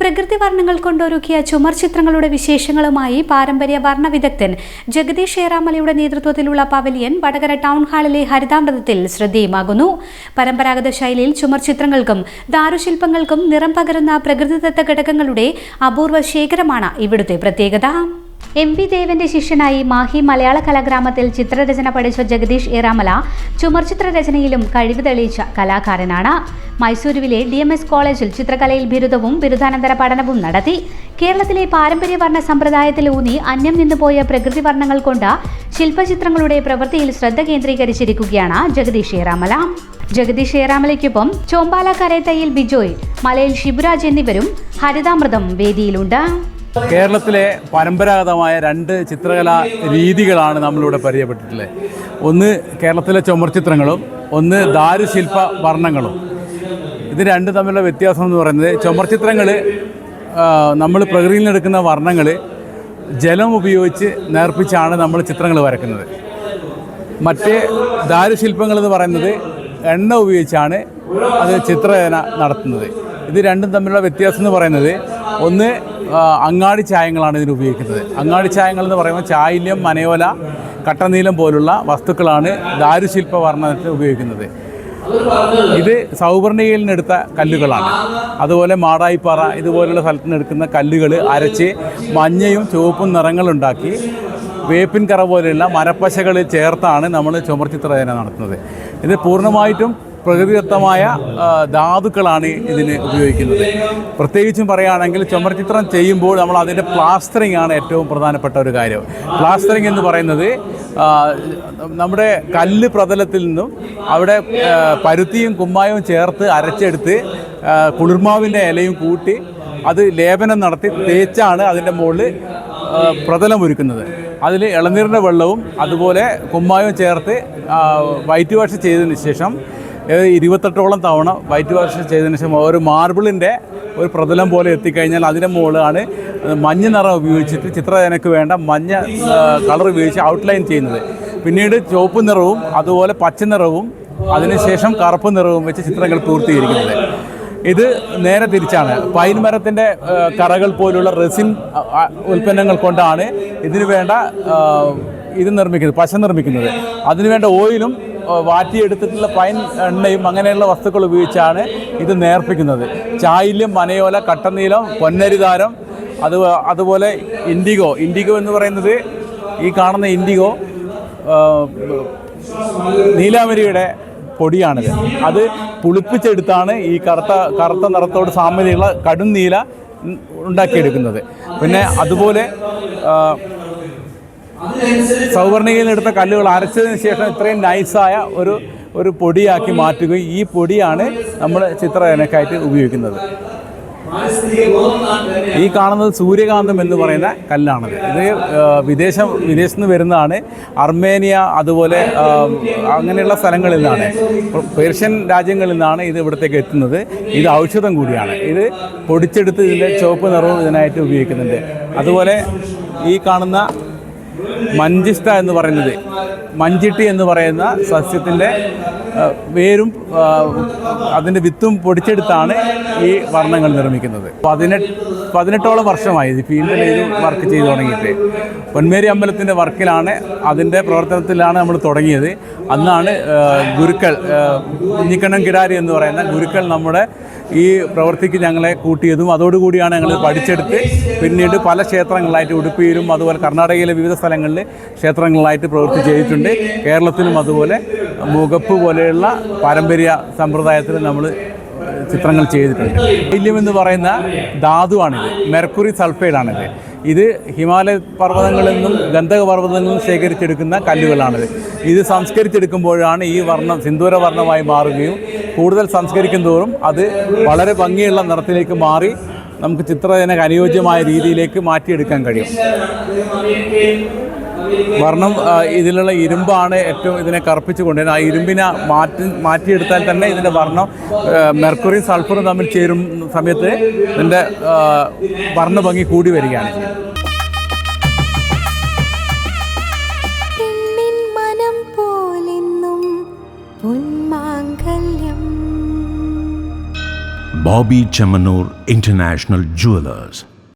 പ്രകൃതി വർണ്ണങ്ങൾ കൊണ്ടൊരുക്കിയ ചുമർ ചിത്രങ്ങളുടെ വിശേഷങ്ങളുമായി പാരമ്പര്യ വർണ്ണ വിദഗ്ധൻ ജഗദീഷ് ഏറാമലയുടെ നേതൃത്വത്തിലുള്ള പവലിയൻ വടകര ടൗൺ ഹാളിലെ ഹരിതാമൃതത്തിൽ ശ്രദ്ധേയമാകുന്നു. പരമ്പരാഗത ശൈലിയിൽ ചുമർ ചിത്രങ്ങൾക്കും ദാരുശില്പങ്ങൾക്കും നിറം പകരുന്ന പ്രകൃതിദത്ത ഘടകങ്ങളുടെ അപൂർവ ശേഖരമാണ് ഇവിടുത്തെ പ്രത്യേകത. MV ദേവന്റെ ശിഷ്യനായി മാഹി മലയാള കലാഗ്രാമത്തിൽ ചിത്രരചന പഠിച്ച ജഗദീഷ് ഏറാമല ചുമർ ചിത്രരചനയിലും കഴിവ് തെളിയിച്ച കലാകാരനാണ്. മൈസൂരുവിലെ DMS കോളേജിൽ ചിത്രകലയിൽ ബിരുദവും ബിരുദാനന്തര പഠനവും നടത്തി. കേരളത്തിലെ പാരമ്പര്യ വർണ്ണ സമ്പ്രദായത്തിലൂന്നി അന്യം നിന്നുപോയ പ്രകൃതി വർണ്ണങ്ങൾ കൊണ്ട് ശില്പചിത്രങ്ങളുടെ പ്രവൃത്തിയിൽ ശ്രദ്ധ കേന്ദ്രീകരിച്ചിരിക്കുകയാണ് ജഗദീഷ് ഏറാമല. ജഗദീഷ് ഏറാമലയ്ക്കൊപ്പം ചോമ്പാല കരേത്തയിൽ ബിജോയ്, മലയിൽ ഷിബുരാജ് എന്നിവരും ഹരിതാമൃതം വേദിയിലുണ്ട്. കേരളത്തിലെ പരമ്പരാഗതമായ 2 ചിത്രകലാ രീതികളാണ് നമ്മളിവിടെ പരിചയപ്പെട്ടിട്ടുള്ളത്. ഒന്ന് കേരളത്തിലെ ചുമർ ചിത്രങ്ങളും ഒന്ന് ദാരുശില്പ വർണ്ണങ്ങളും. ഇത് രണ്ടും തമ്മിലുള്ള വ്യത്യാസം എന്ന് പറയുന്നത്, ചുമർ ചിത്രങ്ങൾ നമ്മൾ പ്രകൃതിയിൽ നിന്നെടുക്കുന്ന വർണ്ണങ്ങൾ ജലം ഉപയോഗിച്ച് നേർപ്പിച്ചാണ് നമ്മൾ ചിത്രങ്ങൾ വരയ്ക്കുന്നത്. മറ്റേ ദാരുശില്പങ്ങൾ എന്ന് പറയുന്നത് എണ്ണ ഉപയോഗിച്ചാണ് അത് ചിത്രരചന നടത്തുന്നത്. ഇത് രണ്ടും തമ്മിലുള്ള വ്യത്യാസം എന്ന് പറയുന്നത്, ഒന്ന് അങ്ങാടി ചായങ്ങളാണ് ഇതിന് ഉപയോഗിക്കുന്നത്. അങ്ങാടി ചായങ്ങൾ എന്ന് പറയുമ്പോൾ ചായല്യം, മനയോല, കട്ടനീലം പോലുള്ള വസ്തുക്കളാണ് ദാരുശില്പ വർണ്ണത്തിന് ഉപയോഗിക്കുന്നത്. ഇത് സൗവർണികയിൽ നിന്നെടുത്ത കല്ലുകളാണ്. അതുപോലെ മാടായിപ്പാറ ഇതുപോലുള്ള സ്ഥലത്ത് നിന്ന് എടുക്കുന്ന കല്ലുകൾ അരച്ച് മഞ്ഞയും ചുവപ്പും നിറങ്ങളുണ്ടാക്കി വേപ്പിൻ കറ പോലെയുള്ള മരപ്പശകളിൽ ചേർത്താണ് നമ്മൾ ചുമർ ചിത്രരചന നടത്തുന്നത്. ഇത് പൂർണ്ണമായിട്ടും പ്രകൃതിദത്തമായ ധാതുക്കളാണ് ഇതിന് ഉപയോഗിക്കുന്നത്. പ്രത്യേകിച്ചും പറയുകയാണെങ്കിൽ ചുമർ ചിത്രം ചെയ്യുമ്പോൾ നമ്മൾ അതിൻ്റെ പ്ലാസ്റ്ററിംഗ് ആണ് ഏറ്റവും പ്രധാനപ്പെട്ട ഒരു കാര്യം. പ്ലാസ്റ്ററിംഗ് എന്ന് പറയുന്നത് നമ്മുടെ കല്ല് പ്രതലത്തിൽ നിന്നും അവിടെ പരുത്തിയും കുമ്മായവും ചേർത്ത് അരച്ചെടുത്ത് കുളിർമാവിൻ്റെ ഇലയും കൂട്ടി അത് ലേപനം നടത്തി തേച്ചാണ് അതിൻ്റെ മുകളിൽ പ്രതലം ഒരുക്കുന്നത്. അതിൽ ഇളനീരിൻ്റെ വെള്ളവും അതുപോലെ കുമ്മായവും ചേർത്ത് വൈറ്റ് വാഷ് ചെയ്തതിന് ശേഷം 28ഓളം തവണ വൈറ്റ് വാഷ് ചെയ്തതിന് ശേഷം ഒരു മാർബിളിൻ്റെ ഒരു പ്രതലം പോലെ എത്തിക്കഴിഞ്ഞാൽ അതിൻ്റെ മുകളിലാണ് മഞ്ഞ നിറം ഉപയോഗിച്ചിട്ട് ചിത്രരചനയ്ക്ക് വേണ്ട മഞ്ഞ കളർ ഉപയോഗിച്ച് ഔട്ട്ലൈൻ ചെയ്യുന്നത്. പിന്നീട് ചുവപ്പ് നിറവും അതുപോലെ പച്ച നിറവും അതിനുശേഷം കറുപ്പ് നിറവും വെച്ച് ചിത്രങ്ങൾ പൂർത്തീകരിക്കുന്നത്. ഇത് നേരെ തിരിച്ചാണ്. പൈൻ മരത്തിൻ്റെ കറകൾ പോലുള്ള റെസിൻ ഉൽപ്പന്നങ്ങൾ കൊണ്ടാണ് ഇതിന് വേണ്ട ഇത് നിർമ്മിക്കുന്നത്, പശ നിർമ്മിക്കുന്നത്. അതിനുവേണ്ട ഓയിലും വാറ്റിയെടുത്തിട്ടുള്ള പൈൻ എണ്ണയും അങ്ങനെയുള്ള വസ്തുക്കൾ ഉപയോഗിച്ചാണ് ഇത് നേർപ്പിക്കുന്നത്. ചായല്യം, മനയോല, കട്ടനീലം, പൊന്നരിദാരം, അതുപോലെ ഇൻഡിഗോ എന്ന് പറയുന്നത്, ഈ കാണുന്ന ഇൻഡിഗോ നീലാമരിയുടെ പൊടിയാണിത്. അത് പുളിപ്പിച്ചെടുത്താണ് ഈ കറുത്ത നിറത്തോട് സാമ്യതയുള്ള കടും നീല ഉണ്ടാക്കിയെടുക്കുന്നത്. പിന്നെ അതുപോലെ സൗവർണികയിൽ എടുത്ത കല്ലുകൾ അരച്ചതിന് ശേഷം ഇത്രയും നൈസായ ഒരു പൊടിയാക്കി മാറ്റുകയും ഈ പൊടിയാണ് നമ്മൾ ചിത്രരചനയ്ക്കായിട്ട് ഉപയോഗിക്കുന്നത്. ഈ കാണുന്നത് സൂര്യകാന്തം എന്ന് പറയുന്ന കല്ലാണത്. ഇത് വിദേശത്ത് നിന്ന് വരുന്നതാണ്. അർമേനിയ അതുപോലെ അങ്ങനെയുള്ള സ്ഥലങ്ങളിൽ നിന്നാണ്, പേർഷ്യൻ രാജ്യങ്ങളിൽ നിന്നാണ് ഇത് ഇവിടത്തേക്ക് എത്തുന്നത്. ഇത് ഔഷധം കൂടിയാണ്. ഇത് പൊടിച്ചെടുത്ത് ഇതിൻ്റെ ചുവപ്പ് നിറവും ഇതിനായിട്ട് ഉപയോഗിക്കുന്നുണ്ട്. അതുപോലെ ഈ കാണുന്ന മഞ്ചിഷ്ട എന്ന് പറയുന്നത്, മഞ്ചിട്ടി എന്ന് പറയുന്ന സസ്യത്തിൻ്റെ വേരും അതിൻ്റെ വിത്തും പൊടിച്ചെടുത്താണ് ഈ വർണ്ണങ്ങൾ നിർമ്മിക്കുന്നത്. 18ഓളം വർഷമായി ഈ ഫീൽഡിൽ ഇത് വർക്ക് ചെയ്തു തുടങ്ങിയിട്ട്. പൊന്മേരി അമ്പലത്തിൻ്റെ വർക്കിലാണ്, അതിൻ്റെ പ്രവർത്തനത്തിലാണ് നമ്മൾ തുടങ്ങിയത്. അന്നാണ് ഗുരുക്കൾ, കുഞ്ഞിക്കണ്ണൻ കിടാരി എന്ന് പറയുന്ന ഗുരുക്കൾ നമ്മുടെ ഈ പ്രവൃത്തിക്ക് ഞങ്ങളെ കൂട്ടിയതും അതോടുകൂടിയാണ് ഞങ്ങൾ പഠിച്ചെടുത്ത് പിന്നീട് പല ക്ഷേത്രങ്ങളായിട്ട് ഉടുപ്പിയിലും അതുപോലെ കർണാടകയിലെ വിവിധ സ്ഥലങ്ങളിൽ ക്ഷേത്രങ്ങളായിട്ട് പ്രവൃത്തി ചെയ്തിട്ടുണ്ട്. കേരളത്തിലും അതുപോലെ മുഖപ്പ് പോലെയുള്ള പാരമ്പര്യ സമ്പ്രദായത്തിൽ നമ്മൾ ചിത്രങ്ങൾ ചെയ്തിട്ടുണ്ട്. ഹീലിയം എന്ന് പറയുന്ന ധാതുവാണിത്, മെർക്കുറി സൾഫൈഡാണിത്. ഇത് ഹിമാലയ പർവ്വതങ്ങളിൽ നിന്നും ഗന്ധക പർവ്വതങ്ങളിൽ നിന്നും ശേഖരിച്ചെടുക്കുന്ന കല്ലുകളാണിത്. ഇത് സംസ്കരിച്ചെടുക്കുമ്പോഴാണ് ഈ വർണ്ണം സിന്ദൂര വർണ്ണമായി മാറുകയും കൂടുതൽ സംസ്കരിക്കും തോറും അത് വളരെ ഭംഗിയുള്ള നിറത്തിലേക്ക് മാറി നമുക്ക് ചിത്രരചനയ്ക്ക് അനുയോജ്യമായ രീതിയിലേക്ക് മാറ്റിയെടുക്കാൻ കഴിയും. വർണ്ണം ഇതിലുള്ള ഇരുമ്പാണ് ഏറ്റവും ഇതിനെ കറുപ്പിച്ച് കൊണ്ടുവരുന്നത്. ആ ഇരുമ്പിനെ മാറ്റിയെടുത്താൽ തന്നെ ഇതിൻ്റെ വർണ്ണം മെർക്കുറിയും സൾഫറും തമ്മിൽ ചേരും സമയത്ത് ഇതിൻ്റെ വർണ്ണഭംഗി കൂടി വരികയാണ് ചെയ്യുന്നത്. Bobby Chamanur International Jewelers.